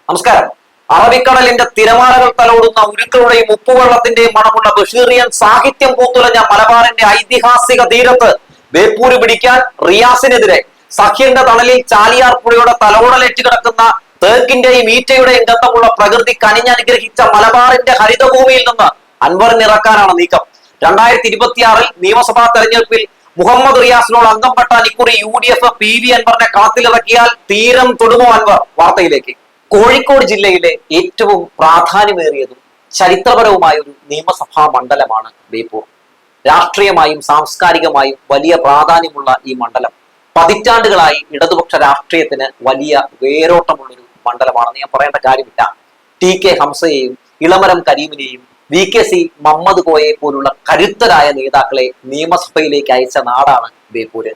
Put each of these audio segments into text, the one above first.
നമസ്കാരം. അറബിക്കടലിന്റെ തിരമാലകൾ തലോടുന്ന ഉരുക്കളുടെയും ഉപ്പുവെള്ളത്തിന്റെയും മണമുള്ള ബഷീറിയൻ സാഹിത്യം പൂത്തുലഞ്ഞ മലബാറിന്റെ ഐതിഹാസിക തീരത്ത് ബേപ്പൂര് പിടിക്കാൻ റിയാസിനെതിരെ സഖ്യന്റെ തണലിൽ ചാലിയാർ പുഴയുടെ തലോടലേറ്റ് കിടക്കുന്ന തേക്കിന്റെയും ഈറ്റയുടെയും ഗന്ധമുള്ള പ്രകൃതി കനിഞ്ഞനുഗ്രഹിച്ച മലബാറിന്റെ ഹരിതഭൂമിയിൽ നിന്ന് അൻവറിനിറക്കാനാണ് നീക്കം. 2026 നിയമസഭാ തെരഞ്ഞെടുപ്പിൽ മുഹമ്മദ് റിയാസിനോട് അംഗം വെട്ടാൻ ഇക്കുറി UDF PV അൻവറിനെ കളത്തിലിറക്കിയാൽ തീരം തൊടുമോ അൻവർ? വാർത്തയിലേക്ക്. കോഴിക്കോട് ജില്ലയിലെ ഏറ്റവും പ്രാധാന്യമേറിയതും ചരിത്രപരവുമായ ഒരു നിയമസഭാ മണ്ഡലമാണ് ബേപ്പൂർ. രാഷ്ട്രീയമായും സാംസ്കാരികമായും വലിയ പ്രാധാന്യമുള്ള ഈ മണ്ഡലം പതിറ്റാണ്ടുകളായി ഇടതുപക്ഷ രാഷ്ട്രീയത്തിന് വലിയ വേരോട്ടമുള്ളൊരു മണ്ഡലമാണെന്ന് ഞാൻ പറയേണ്ട കാര്യമില്ല. TK ഹംസയെയും ഇളമരം കരീമിനെയും VKC മുഹമ്മദ് കോയെ പോലുള്ള കരുത്തരായ നേതാക്കളെ നിയമസഭയിലേക്ക് അയച്ച നാടാണ് ബേപ്പൂര്.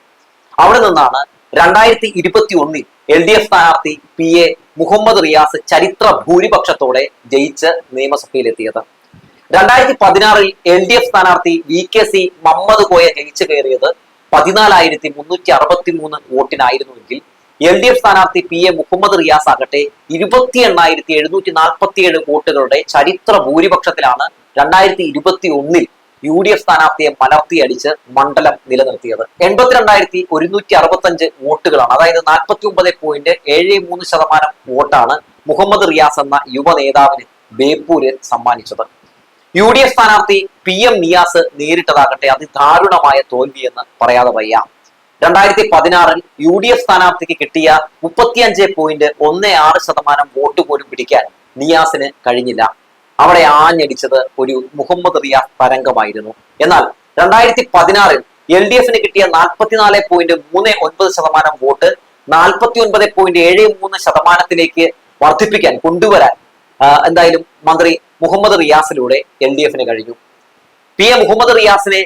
അവിടെ നിന്നാണ് 2021 LDF സ്ഥാനാർത്ഥി PA മുഹമ്മദ് റിയാസ് ചരിത്ര ഭൂരിപക്ഷത്തോടെ ജയിച്ച് നിയമസഭയിലെത്തിയത്. 2016 LDF സ്ഥാനാർത്ഥി VKC മുഹമ്മദ് കോയ ജയിച്ചു കയറിയത് 14,363 വോട്ടിനായിരുന്നുവെങ്കിൽ LDF സ്ഥാനാർത്ഥി PA മുഹമ്മദ് റിയാസ് ആകട്ടെ 28,747 വോട്ടുകളുടെ ചരിത്ര ഭൂരിപക്ഷത്തിലാണ് 2021 UDF സ്ഥാനാർത്ഥിയെ മലർത്തിയടിച്ച് മണ്ഡലം നിലനിർത്തിയത്. 82,165 വോട്ടുകളാണ്, അതായത് 49.73% വോട്ടാണ് മുഹമ്മദ് റിയാസ് എന്ന യുവ നേതാവിന് ബേപ്പൂര് സമ്മാനിച്ചത്. UDF സ്ഥാനാർത്ഥി PM നിയാസ് നേരിട്ടതാകട്ടെ അതിദാരുണമായ തോൽവിയെന്ന് പറയാതെ വയ്യ. 2016 UDF സ്ഥാനാർത്ഥിക്ക് കിട്ടിയ 35.16% വോട്ട് പോലും പിടിക്കാൻ നിയാസിന് കഴിഞ്ഞില്ല. അവിടെ ആഞ്ഞടിച്ചത് ഒരു മുഹമ്മദ് റിയാസ് തരംഗമായിരുന്നു. എന്നാൽ 2016 LDFന് കിട്ടിയ 44.39% വോട്ട് 49.73%ത്തിലേക്ക് വർദ്ധിപ്പിക്കാൻ കൊണ്ടുവരാൻ എന്തായാലും മന്ത്രി മുഹമ്മദ് റിയാസിലൂടെ LDFന് കഴിഞ്ഞു. PA മുഹമ്മദ് റിയാസിനെ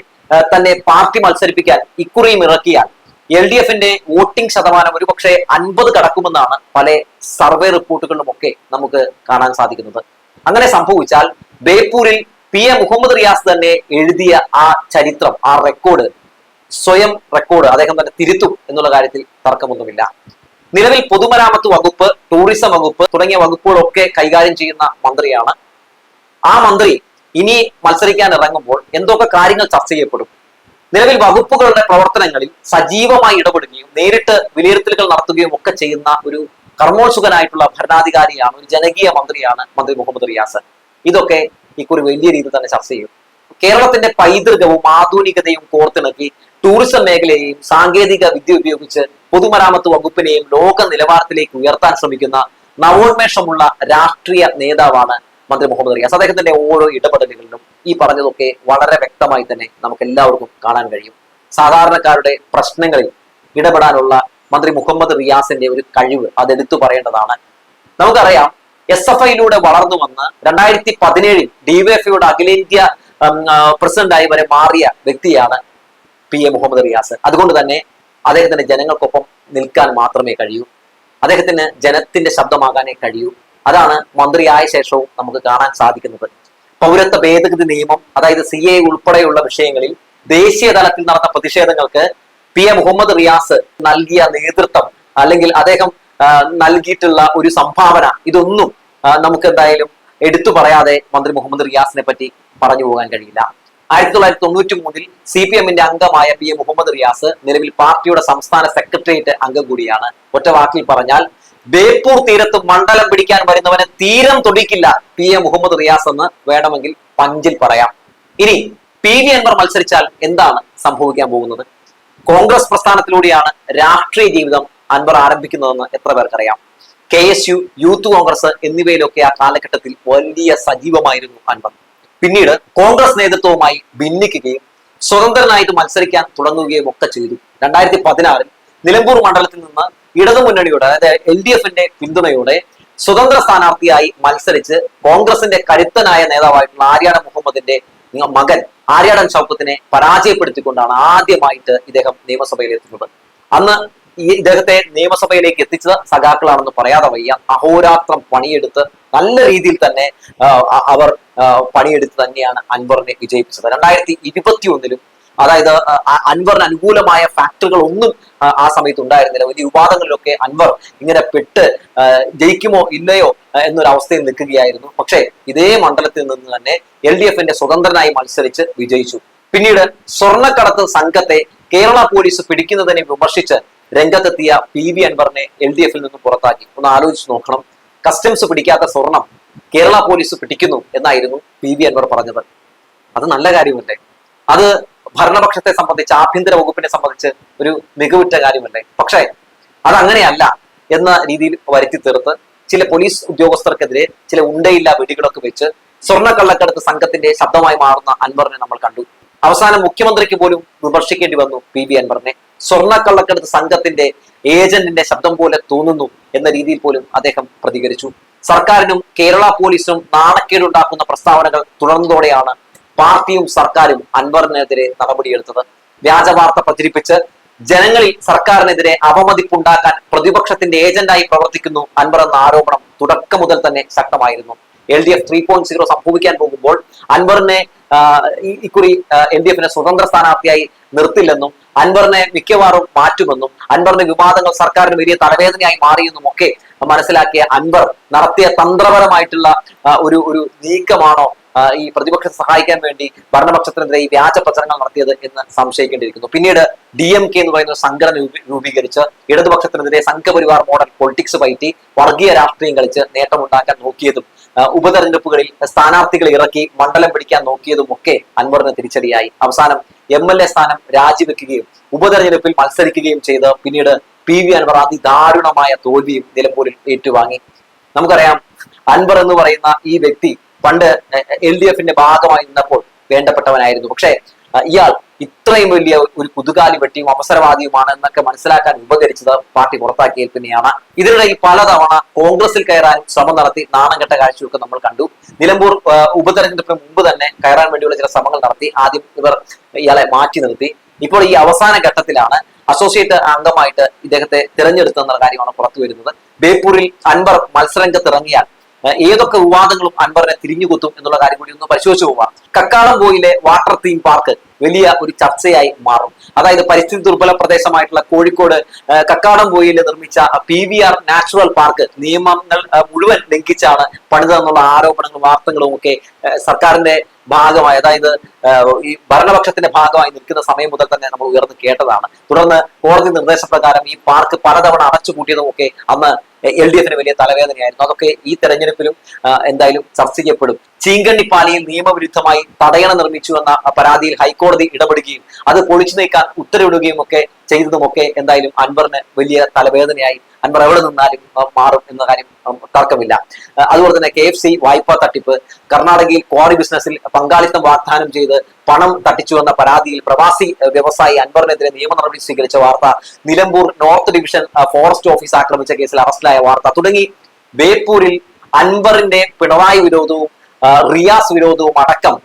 തന്നെ പാർട്ടി മത്സരിപ്പിക്കാൻ ഇക്കുറിയും ഇറക്കിയാൽ LDFന്റെ വോട്ടിംഗ് ശതമാനം ഒരുപക്ഷെ 50 കടക്കുമെന്നാണ് പല സർവേ റിപ്പോർട്ടുകളിലും ഒക്കെ നമുക്ക് കാണാൻ സാധിക്കുന്നത്. അങ്ങനെ സംഭവിച്ചാൽ ബേപ്പൂരിൽ PA മുഹമ്മദ് റിയാസ് തന്നെ എഴുതിയ ആ ചരിത്രം, ആ റെക്കോർഡ്, സ്വയം റെക്കോർഡ് അദ്ദേഹം തന്നെ തിരുത്തും എന്നുള്ള കാര്യത്തിൽ തർക്കമൊന്നുമില്ല. നിലവിൽ പൊതുമരാമത്ത് വകുപ്പ്, ടൂറിസം വകുപ്പ് തുടങ്ങിയ വകുപ്പുകളൊക്കെ കൈകാര്യം ചെയ്യുന്ന മന്ത്രിയാണ്. ആ മന്ത്രി ഇനി മത്സരിക്കാൻ ഇറങ്ങുമ്പോൾ എന്തൊക്കെ കാര്യങ്ങൾ ചർച്ച ചെയ്യപ്പെടും? നിലവിൽ വകുപ്പുകളുടെ പ്രവർത്തനങ്ങളിൽ സജീവമായി ഇടപെടുകയും നേരിട്ട് വിലയിരുത്തലുകൾ നടത്തുകയും ഒക്കെ ചെയ്യുന്ന ഒരു കർമ്മോത്സുകനായിട്ടുള്ള ഭരണാധികാരിയാണ്, ഒരു ജനകീയ മന്ത്രിയാണ് മന്ത്രി മുഹമ്മദ് റിയാസ്. ഇതൊക്കെ ഇക്കുറി വലിയ രീതിയിൽ തന്നെ ചർച്ച ചെയ്യും. കേരളത്തിന്റെ പൈതൃകവും ആധുനികതയും കോർത്തിണക്കി ടൂറിസം മേഖലയെയും സാങ്കേതിക വിദ്യ ഉപയോഗിച്ച് പൊതുമരാമത്ത് വകുപ്പിനെയും ലോക നിലവാരത്തിലേക്ക് ഉയർത്താൻ ശ്രമിക്കുന്ന നവോന്മേഷമുള്ള രാഷ്ട്രീയ നേതാവാണ് മന്ത്രി മുഹമ്മദ് റിയാസ്. അദ്ദേഹത്തിന്റെ ഓരോ ഇടപെടലുകളിലും ഈ പറഞ്ഞതൊക്കെ വളരെ വ്യക്തമായി തന്നെ നമുക്ക് എല്ലാവർക്കും കാണാൻ കഴിയും. സാധാരണക്കാരുടെ പ്രശ്നങ്ങളിൽ ഇടപെടാനുള്ള മന്ത്രി മുഹമ്മദ് റിയാസിന്റെ ഒരു കഴിവ് അതെടുത്തു പറയേണ്ടതാണ്. നമുക്കറിയാം, SFIയിലൂടെ വളർന്നു വന്ന് 2017 DYFIയുടെ അഖിലേന്ത്യാ പ്രസിഡന്റായി വരെ മാറിയ വ്യക്തിയാണ് PA മുഹമ്മദ് റിയാസ്. അതുകൊണ്ട് തന്നെ അദ്ദേഹത്തിന് ജനങ്ങൾക്കൊപ്പം നിൽക്കാൻ മാത്രമേ കഴിയൂ, അദ്ദേഹത്തിന് ജനത്തിന്റെ ശബ്ദമാകാനേ കഴിയൂ. അതാണ് മന്ത്രിയായ ശേഷവും നമുക്ക് കാണാൻ സാധിക്കുന്നത്. പൗരത്വ ഭേദഗതി നിയമം, അതായത് CA ഉൾപ്പെടെയുള്ള വിഷയങ്ങളിൽ ദേശീയ തലത്തിൽ നടന്ന പ്രതിഷേധങ്ങൾക്ക് PA മുഹമ്മദ് റിയാസ് നൽകിയ നേതൃത്വം അല്ലെങ്കിൽ അദ്ദേഹം നൽകിയിട്ടുള്ള ഒരു സംഭാവന, ഇതൊന്നും നമുക്ക് എന്തായാലും എടുത്തു പറയാതെ മന്ത്രി മുഹമ്മദ് റിയാസിനെ പറ്റി പറഞ്ഞു പോകാൻ കഴിയില്ല. 1993 CPMന്റെ അംഗമായ PA മുഹമ്മദ് റിയാസ് നിലവിൽ പാർട്ടിയുടെ സംസ്ഥാന സെക്രട്ടേറിയറ്റ് അംഗം കൂടിയാണ്. ഒറ്റ വാക്കിൽ പറഞ്ഞാൽ ബേപ്പൂർ തീരത്ത് മണ്ഡലം പിടിക്കാൻ വരുന്നവനെ തീരം തൊടിക്കില്ല PA മുഹമ്മദ് റിയാസ് എന്ന് വേണമെങ്കിൽ പഞ്ചിൽ പറയാം. ഇനി PV അൻവർ മത്സരിച്ചാൽ എന്താണ് സംഭവിക്കാൻ പോകുന്നത്? കോൺഗ്രസ് പ്രസ്ഥാനത്തിലൂടെയാണ് രാഷ്ട്രീയ ജീവിതം അൻവർ ആരംഭിക്കുന്നതെന്ന് എത്ര പേർക്കറിയാം. KSU, യൂത്ത് കോൺഗ്രസ് എന്നിവയിലൊക്കെ ആ കാലഘട്ടത്തിൽ വലിയ സജീവമായിരുന്നു അൻവർ. പിന്നീട് കോൺഗ്രസ് നേതൃത്വവുമായി ഭിന്നിക്കുകയും സ്വതന്ത്രനായിട്ട് മത്സരിക്കാൻ തുടങ്ങുകയും ഒക്കെ ചെയ്തു. 2016 നിലമ്പൂർ മണ്ഡലത്തിൽ നിന്ന് ഇടതുമുന്നണിയുടെ, അതായത് LDFന്റെ പിന്തുണയോടെ സ്വതന്ത്ര സ്ഥാനാർത്ഥിയായി മത്സരിച്ച് കോൺഗ്രസിന്റെ കരുത്തനായ നേതാവായിട്ടുള്ള ആര്യാടൻ മുഹമ്മദിന്റെ മകൻ ആര്യാടൻ ഷൗക്കത്തിനെ പരാജയപ്പെടുത്തിക്കൊണ്ടാണ് ആദ്യമായിട്ട് ഇദ്ദേഹം നിയമസഭയിൽ എത്തുന്നത്. അന്ന് ഇദ്ദേഹത്തെ നിയമസഭയിലേക്ക് എത്തിച്ചത് സഖാക്കളാണെന്ന് പറയാതെ വയ്യ. അഹോരാത്രം പണിയെടുത്ത് നല്ല രീതിയിൽ തന്നെ അവർ പണിയെടുത്ത് തന്നെയാണ് അൻവറിനെ വിജയിപ്പിച്ചത്. 2021 അതായത് അൻവറിന് അനുകൂലമായ ഫാക്ടറുകൾ ഒന്നും ആ സമയത്ത് ഉണ്ടായിരുന്നില്ല. വലിയ വിവാദങ്ങളിലൊക്കെ അൻവർ ഇങ്ങനെ പെട്ട് ജയിക്കുമോ ഇല്ലയോ എന്നൊരു അവസ്ഥയിൽ നിൽക്കുകയായിരുന്നു. പക്ഷേ ഇതേ മണ്ഡലത്തിൽ നിന്ന് തന്നെ LDFന്റെ സ്വതന്ത്രനായി മത്സരിച്ച് വിജയിച്ചു. പിന്നീട് സ്വർണ്ണക്കടത്ത് സംഘത്തെ കേരള പോലീസ് പിടിക്കുന്നതിനെ വിമർശിച്ച് രംഗത്തെത്തിയ PV അൻവറിനെ LDFൽ നിന്നും പുറത്താക്കി. ഒന്ന് ആലോചിച്ച് നോക്കണം. കസ്റ്റംസ് പിടിക്കാത്ത സ്വർണം കേരള പോലീസ് പിടിക്കുന്നു എന്നായിരുന്നു PV അൻവർ പറഞ്ഞത്. അത് നല്ല കാര്യമല്ലേ? അത് ഭരണപക്ഷത്തെ സംബന്ധിച്ച്, ആഭ്യന്തര വകുപ്പിനെ സംബന്ധിച്ച് ഒരു മികവുറ്റ കാര്യമല്ലേ? പക്ഷേ അതങ്ങനെയല്ല എന്ന രീതിയിൽ വരുത്തി തീർത്ത് ചില പോലീസ് ഉദ്യോഗസ്ഥർക്കെതിരെ ചില ഉണ്ടയില്ല വെടികളൊക്കെ വെച്ച് സ്വർണ്ണക്കള്ളക്കടത്ത് സംഘത്തിന്റെ ശബ്ദമായി മാറുന്ന അൻവറിനെ നമ്മൾ കണ്ടു. അവസാനം മുഖ്യമന്ത്രിക്ക് പോലും വിമർശിക്കേണ്ടി വന്നു PV അൻവറിനെ. സ്വർണ്ണക്കള്ളക്കടത്ത് സംഘത്തിന്റെ ഏജന്റിന്റെ ശബ്ദം പോലെ തോന്നുന്നു എന്ന രീതിയിൽ പോലും അദ്ദേഹം പ്രതികരിച്ചു. സർക്കാരിനും കേരള പോലീസിനും നാണക്കേടുണ്ടാക്കുന്ന പ്രസ്താവനകൾ തുടർന്നതോടെയാണ് പാർട്ടിയും സർക്കാരും അൻവറിനെതിരെ നടപടിയെടുത്തത്. വ്യാജവാർത്ത പ്രചരിപ്പിച്ച് ജനങ്ങളിൽ സർക്കാരിനെതിരെ അവമതിപ്പുണ്ടാക്കാൻ പ്രതിപക്ഷത്തിന്റെ ഏജന്റായി പ്രവർത്തിക്കുന്നു അൻവർ എന്ന ആരോപണം തുടക്കം മുതൽ തന്നെ ശക്തമായിരുന്നു. LDF 3.0 സംഭവിക്കാൻ പോകുമ്പോൾ അൻവറിനെ ഇക്കുറി LDFനെ സ്വതന്ത്ര സ്ഥാനാർത്ഥിയായി നിർത്തില്ലെന്നും അൻവറിനെ മിക്കവാറും മാറ്റുമെന്നും അൻവറിന്റെ വിവാദങ്ങൾ സർക്കാരിന് വലിയ തലവേദനയായി മാറിയെന്നും ഒക്കെ മനസ്സിലാക്കിയ അൻവർ നടത്തിയ തന്ത്രപരമായിട്ടുള്ള ഒരു നീക്കമാണോ ഈ പ്രതിപക്ഷത്തെ സഹായിക്കാൻ വേണ്ടി ഭരണപക്ഷത്തിനെതിരെ ഈ വ്യാജ പ്രചരണങ്ങൾ നടത്തിയത് എന്ന് സംശയിക്കേണ്ടിയിരിക്കുന്നു. പിന്നീട് DMK എന്ന് പറയുന്ന സംഘടന രൂപീകരിച്ച് ഇടതുപക്ഷത്തിനെതിരെ സംഘപരിവാർ മോഡൽ പൊളിറ്റിക്സ് പയറ്റി വർഗീയ രാഷ്ട്രീയം കളിച്ച് നേട്ടമുണ്ടാക്കാൻ നോക്കിയതും ഉപതെരഞ്ഞെടുപ്പുകളിൽ സ്ഥാനാർത്ഥികളെ ഇറക്കി മണ്ഡലം പിടിക്കാൻ നോക്കിയതും ഒക്കെ അൻവറിന് തിരിച്ചടിയായി. അവസാനം MLA സ്ഥാനം രാജിവെക്കുകയും ഉപതെരഞ്ഞെടുപ്പിൽ മത്സരിക്കുകയും ചെയ്ത് പിന്നീട് PV അൻവർ അതിദാരുണമായ തോൽവിയും നിലമ്പൂരിൽ ഏറ്റുവാങ്ങി. നമുക്കറിയാം, അൻവർ എന്ന് പറയുന്ന ഈ വ്യക്തി പണ്ട് LDFന്റെ ഭാഗമായി നിന്നപ്പോൾ വേണ്ടപ്പെട്ടവനായിരുന്നു. പക്ഷേ ഇയാൾ ഇത്രയും വലിയ ഒരു കുതുകാലി വെട്ടിയും അവസരവാദിയുമാണ് എന്നൊക്കെ മനസ്സിലാക്കാൻ ഉപകരിച്ചത് പാർട്ടി പുറത്താക്കിയതിൽ പിന്നെയാണ്. ഇതിനിടയിൽ പലതവണ കോൺഗ്രസിൽ കയറാനും ശ്രമം നടത്തി നാണം കെട്ട കാഴ്ചയൊക്കെ നമ്മൾ കണ്ടു. നിലമ്പൂർ ഉപതെരഞ്ഞെടുപ്പിന് മുമ്പ് തന്നെ കയറാൻ വേണ്ടിയുള്ള ചില ശ്രമങ്ങൾ നടത്തി. ആദ്യം ഇവർ ഇയാളെ മാറ്റി നിർത്തി. ഇപ്പോൾ ഈ അവസാന ഘട്ടത്തിലാണ് അസോസിയേറ്റ് അംഗമായിട്ട് ഇദ്ദേഹത്തെ തിരഞ്ഞെടുത്തെന്ന കാര്യമാണ് പുറത്തു വരുന്നത്. ബേപ്പൂരിൽ അൻവർ മത്സരരംഗത്തിറങ്ങിയാൽ ഏതൊക്കെ വിവാദങ്ങളും അൻവറിനെ തിരിഞ്ഞുകുത്തും എന്നുള്ള കാര്യം കൂടി ഒന്ന് പരിശോധിച്ചു പോവാം. കക്കാടംപൊയിലെ വാട്ടർ തീം പാർക്ക് വലിയ ഒരു ചർച്ചയായി മാറും. അതായത് പരിസ്ഥിതി ദുർബല പ്രദേശമായിട്ടുള്ള കോഴിക്കോട് കക്കാടംപൊയിൽ നിർമ്മിച്ച PVR നാച്ചുറൽ പാർക്ക് നിയമങ്ങൾ മുഴുവൻ ലംഘിച്ചാണ് പണിതെന്നുള്ള ആരോപണങ്ങളും വാർത്തകളും ഒക്കെ സർക്കാരിന്റെ ഭാഗമായി, അതായത് ഈ ഭരണപക്ഷത്തിന്റെ ഭാഗമായി നിൽക്കുന്ന സമയം മുതൽ തന്നെ നമ്മൾ ഉയർന്നു കേട്ടതാണ്. തുടർന്ന് കോടതി നിർദ്ദേശപ്രകാരം ഈ പാർക്ക് പലതവണ അടച്ചുപൂട്ടിയതും ഒക്കെ അന്ന് LDFന് വലിയ തലവേദനയായിരുന്നു. അതൊക്കെ ഈ തെരഞ്ഞെടുപ്പിലും എന്തായാലും ചർച്ച ചെയ്യപ്പെടും. ചീങ്കണ്ണിപ്പാലിയിൽ നിയമവിരുദ്ധമായി തടയണ നിർമ്മിച്ചു എന്ന പരാതിയിൽ ഹൈക്കോടതി ഇടപെടുകയും അത് പൊളിച്ചു നീക്കാൻ ഉത്തരവിടുകയും ഒക്കെ ചെയ്തതുമൊക്കെ എന്തായാലും അൻവറിന് വലിയ തലവേദനയായി. അൻവർ എവിടെ നിന്നാലും മാറും എന്ന കാര്യം തർക്കമില്ല. അതുപോലെ തന്നെ KFC വായ്പാ തട്ടിപ്പ്, കർണാടകയിൽ ക്വാറി ബിസിനസ്സിൽ പങ്കാളിത്തം വാഗ്ദാനം ചെയ്ത് പണം തട്ടിച്ചു എന്ന പരാതിയിൽ പ്രവാസി വ്യവസായി അൻവറിനെതിരെ നിയമ നടപടി സ്വീകരിച്ച വാർത്ത, Nilambur north division forest office ആക്രമിച്ച കേസിൽ അറസ്റ്റിലായ വാർത്ത തുടങ്ങി ബേപ്പൂരിൽ അൻവറിന്റെ പിണറായി വിരോധവും റിയാസ് വിരോധവും അടക്കം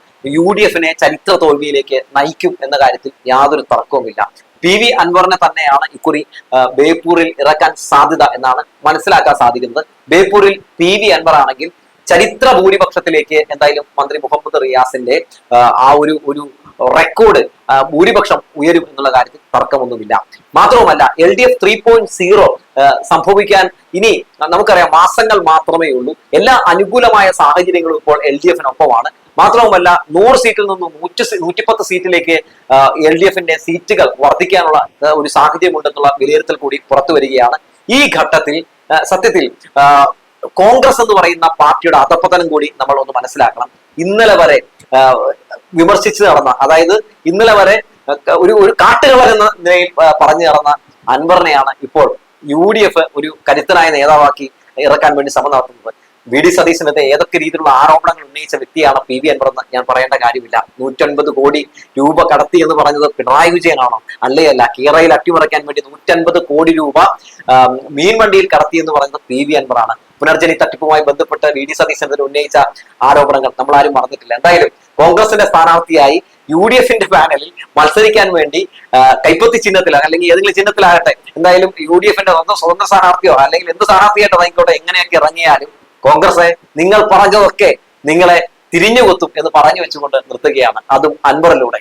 UDFനെ ചരിത്ര തോൽവിയിലേക്ക് നയിക്കും എന്ന കാര്യത്തിൽ യാതൊരു തർക്കവുമില്ല. PV അൻവറിനെ തന്നെയാണ് ഇക്കുറി ബേപ്പൂരിൽ ഇറക്കാൻ സാധ്യത എന്നാണ് മനസ്സിലാക്കാൻ സാധിക്കുന്നത്. ബേപ്പൂരിൽ PV അൻവർ ആണെങ്കിൽ ചരിത്ര ഭൂരിപക്ഷത്തിലേക്ക് എന്തായാലും മന്ത്രി മുഹമ്മദ് റിയാസിന്റെ ആ ഒരു റെക്കോർഡ് ഭൂരിപക്ഷം ഉയരും എന്നുള്ള കാര്യത്തിൽ തർക്കമൊന്നുമില്ല. മാത്രവുമല്ല, LDF 3.0 സംഭവിക്കാൻ ഇനി നമുക്കറിയാം മാസങ്ങൾ മാത്രമേ ഉള്ളൂ. എല്ലാ അനുകൂലമായ സാഹചര്യങ്ങളും ഇപ്പോൾ LDFനൊപ്പമാണ്. മാത്രവുമല്ല, 100 സീറ്റിൽ നിന്നും 110 സീറ്റിലേക്ക് LDFന്റെ സീറ്റുകൾ വർദ്ധിക്കാനുള്ള ഒരു സാഹചര്യമുണ്ടെന്നുള്ള വിലയിരുത്തൽ കൂടി പുറത്തു വരികയാണ്. ഈ ഘട്ടത്തിൽ സത്യത്തിൽ കോൺഗ്രസ് എന്ന് പറയുന്ന പാർട്ടിയുടെ അധപ്പതനം കൂടി നമ്മൾ ഒന്ന് മനസ്സിലാക്കണം. ഇന്നലെ വരെ വിമർശിച്ചു നടന്ന, അതായത് ഇന്നലെ വരെ ഒരു കാട്ടുകളർ എന്ന നിലയിൽ പറഞ്ഞു നടന്ന അൻവറിനെയാണ് ഇപ്പോൾ UDF ഒരു കരുത്തനായ നേതാവാക്കി ഇറക്കാൻ വേണ്ടി ശ്രമം നടത്തുന്നത്. VD സതീശനെതിരെ ഏതൊക്കെ രീതിയിലുള്ള ആരോപണങ്ങൾ ഉന്നയിച്ച വ്യക്തിയാണ് PV അൻവർ എന്ന് ഞാൻ പറയേണ്ട കാര്യമില്ല. 150 കോടി രൂപ കടത്തി എന്ന് പറഞ്ഞത് പിണറായി വിജയനാണോ? അല്ല. കീറയിൽ അട്ടിമറിക്കാൻ വേണ്ടി 150 കോടി രൂപ മീൻവണ്ടിയിൽ കടത്തി എന്ന് പറയുന്നത് PV അൻവറാണ്. പുനർജനി തട്ടിപ്പുമായി ബന്ധപ്പെട്ട് VD സതീശനെതിരെ ഉന്നയിച്ച ആരോപണങ്ങൾ നമ്മൾ ആരും മറന്നിട്ടില്ല. എന്തായാലും കോൺഗ്രസിന്റെ സ്ഥാനാർത്ഥിയായി UDFന്റെ പാനലിൽ മത്സരിക്കാൻ വേണ്ടി കൈപ്പത്തി ചിഹ്നത്തിലോ അല്ലെങ്കിൽ ഏതെങ്കിലും ചിഹ്നത്തിലാകട്ടെ, എന്തായാലും UDFന്റെ സ്വതന്ത്ര സ്ഥാനാർത്ഥിയോ അല്ലെങ്കിൽ എന്ത് സ്ഥാനാർത്ഥിയായിട്ട് ആയിക്കോട്ടെ, എങ്ങനെയൊക്കെ ഇറങ്ങിയാലും കോൺഗ്രസ് നിങ്ങൾ പറഞ്ഞതൊക്കെ നിങ്ങളെ തിരിഞ്ഞുകൊത്തും എന്ന് പറഞ്ഞു വെച്ചുകൊണ്ട് നിർത്തുകയാണ്, അതും അൻവറിലൂടെ.